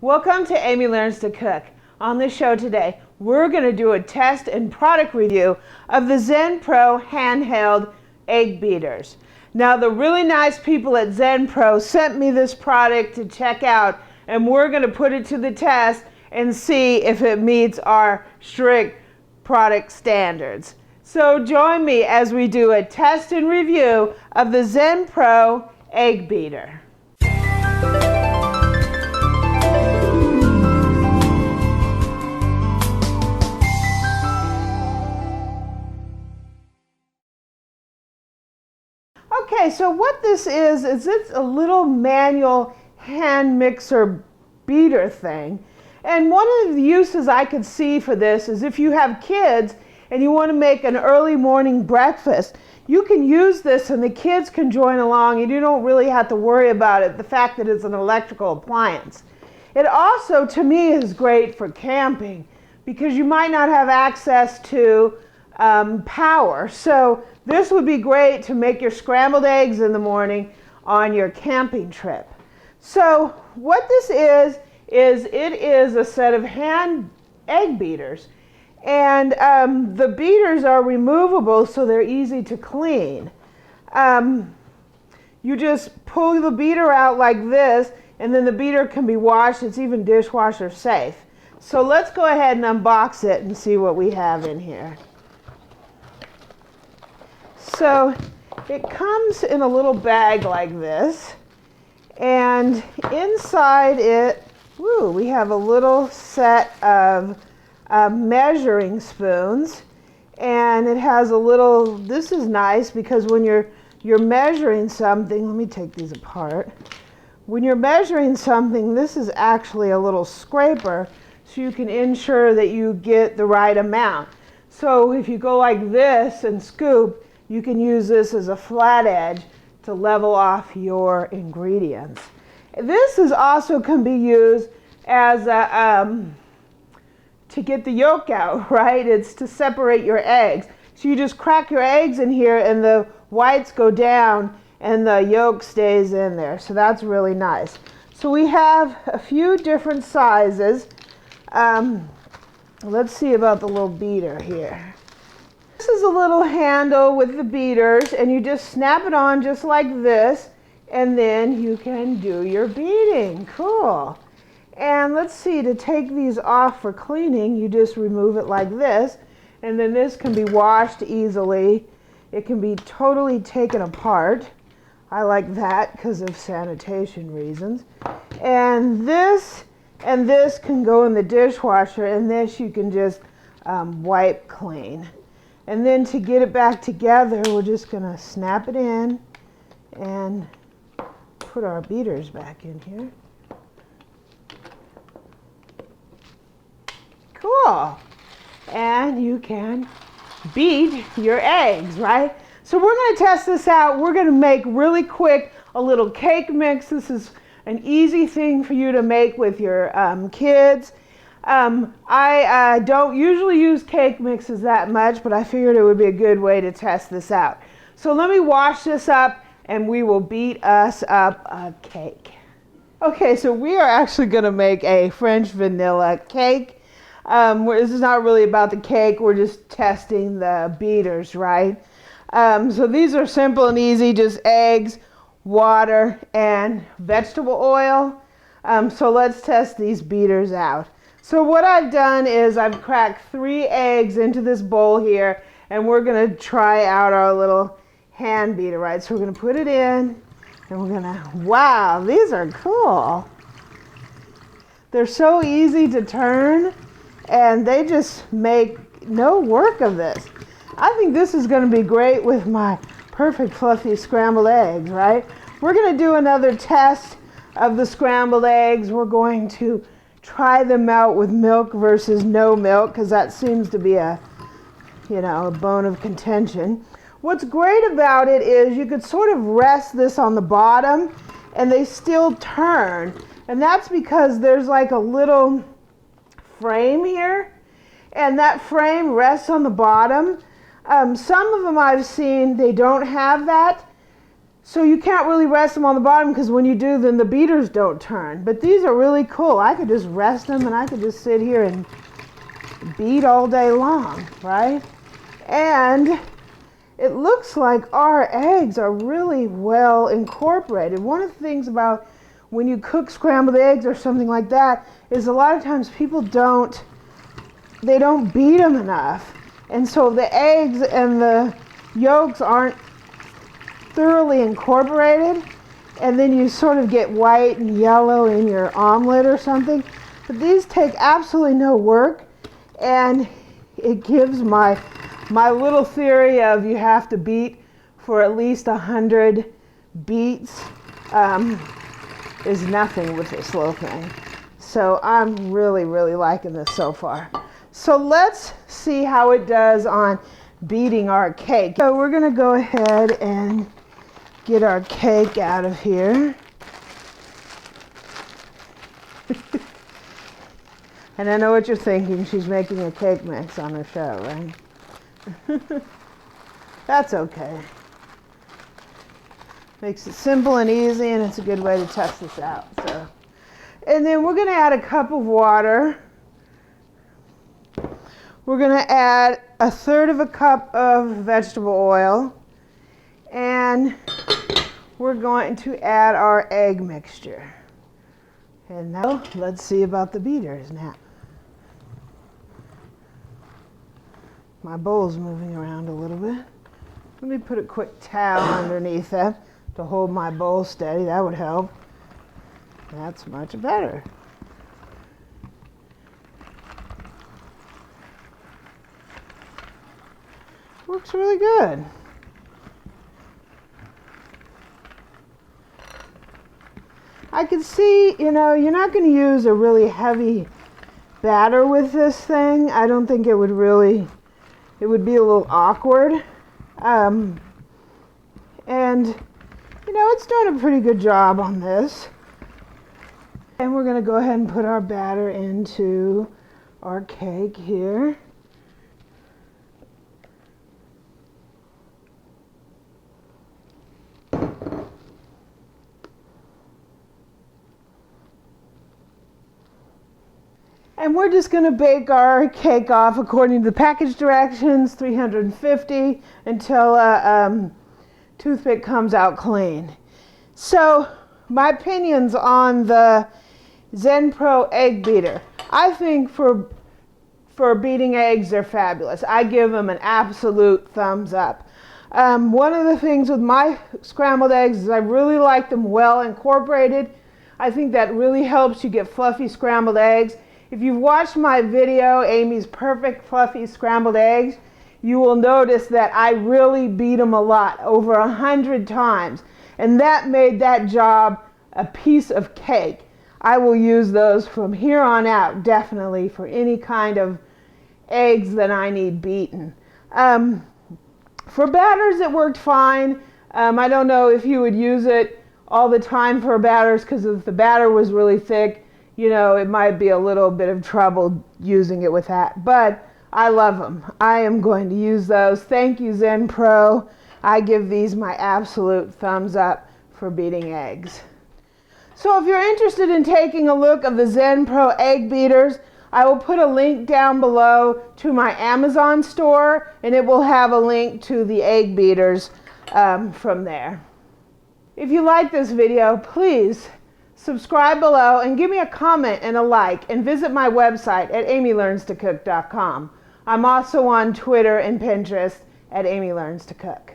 Welcome to Amy Learns to Cook. On this show today, we're going to do a test and product review of the Zen Pro handheld egg beaters. Now, the really nice people at Zen Pro sent me this product to check out, and we're going to put it to the test and see if it meets our strict product standards. So join me as we do a test and review of the Zen Pro Egg Beater. Okay, so what this is it's a little manual hand mixer beater thing. And one of the uses I could see for this is if you have kids and you want to make an early morning breakfast, you can use this and the kids can join along and you don't really have to worry about it, the fact that it's an electrical appliance. It also, to me, is great for camping because you might not have access to power. So this would be great to make your scrambled eggs in the morning on your camping trip. So what this is it is a set of hand egg beaters. And the beaters are removable so they're easy to clean. You just pull the beater out like this and then the beater can be washed. It's even dishwasher safe. So let's go ahead and unbox it and see what we have in here. So it comes in a little bag like this, and inside it, we have a little set of measuring spoons, and it has a little, this is nice because when you're measuring something, let me take these apart. When you're measuring something, this is actually a little scraper so you can ensure that you get the right amount. So if you go like this and scoop, you can use this as a flat edge to level off your ingredients. This is also can be used as a, to get the yolk out, right? It's to separate your eggs. So you just crack your eggs in here and the whites go down and the yolk stays in there. So that's really nice. So we have a few different sizes. Let's see about the little beater here. This is a little handle with the beaters, and you just snap it on just like this, and then you can do your beating. Cool. And let's see, to take these off for cleaning, you just remove it like this, and then this can be washed easily. It can be totally taken apart. I like that because of sanitation reasons. And this can go in the dishwasher, and this you can just wipe clean. And then to get it back together, we're just going to snap it in and put our beaters back in here. Cool. And you can beat your eggs, right? So we're going to test this out. We're going to make really quick a little cake mix. This is an easy thing for you to make with your kids. I don't usually use cake mixes that much, but I figured it would be a good way to test this out. So let me wash this up and we will beat us up a cake. Okay, so we are actually going to make a French vanilla cake. This is not really about the cake, we're just testing the beaters, right? So these are simple and easy, just eggs, water, and vegetable oil. So let's test these beaters out. So what I've done is I've cracked 3 eggs into this bowl here, and we're going to try out our little hand beater, right? So we're going to put it in, and we're going to, wow, these are cool. They're so easy to turn, and they just make no work of this. I think this is going to be great with my perfect fluffy scrambled eggs, right? We're going to do another test of the scrambled eggs. We're going to try them out with milk versus no milk because that seems to be a bone of contention. What's great about it is you could sort of rest this on the bottom and they still turn, and that's because there's like a little frame here and that frame rests on the bottom. Some of them I've seen, they don't have that. So you can't really rest them on the bottom because when you do, then the beaters don't turn. But these are really cool. I could just rest them and I could just sit here and beat all day long, right? And it looks like our eggs are really well incorporated. One of the things about when you cook scrambled eggs or something like that is a lot of times people don't beat them enough. And so the eggs and the yolks aren't thoroughly incorporated, and then you sort of get white and yellow in your omelet or something. But these take absolutely no work, and it gives my little theory of you have to beat for at least 100 beats is nothing with this little thing. So I'm really, really liking this so far. So let's see how it does on beating our cake. So we're going to go ahead and get our cake out of here. And I know what you're thinking. She's making a cake mix on her show, right? That's okay. Makes it simple and easy, and it's a good way to test this out. So, and then we're going to add a cup of water. We're going to add 1/3 of a cup of vegetable oil, and we're going to add our egg mixture. And now let's see about the beaters now. My bowl's moving around a little bit. Let me put a quick towel underneath that to hold my bowl steady. That would help. That's much better. Works really good. I can see, you're not going to use a really heavy batter with this thing. I don't think it would be a little awkward. And, it's doing a pretty good job on this. And we're going to go ahead and put our batter into our cake here. And we're just going to bake our cake off according to the package directions, 350, until a toothpick comes out clean. So my opinions on the Zen Pro Egg Beater. I think for beating eggs, they're fabulous. I give them an absolute thumbs up. One of the things with my scrambled eggs is I really like them well incorporated. I think that really helps you get fluffy scrambled eggs. If you've watched my video, Amy's Perfect Fluffy Scrambled Eggs, you will notice that I really beat them a lot, over 100 times. And that made that job a piece of cake. I will use those from here on out, definitely, for any kind of eggs that I need beaten. For batters, it worked fine. I don't know if you would use it all the time for batters, because if the batter was really thick, it might be a little bit of trouble using it with that. But I love them. I am going to use those. Thank you, Zen Pro. I give these my absolute thumbs up for beating eggs. So if you're interested in taking a look at the Zen Pro Egg Beaters, I will put a link down below to my Amazon store, and it will have a link to the egg beaters from there. If you like this video, please subscribe below and give me a comment and a like, and visit my website at amylearnstocook.com. I'm also on Twitter and Pinterest at Amy Learns to Cook.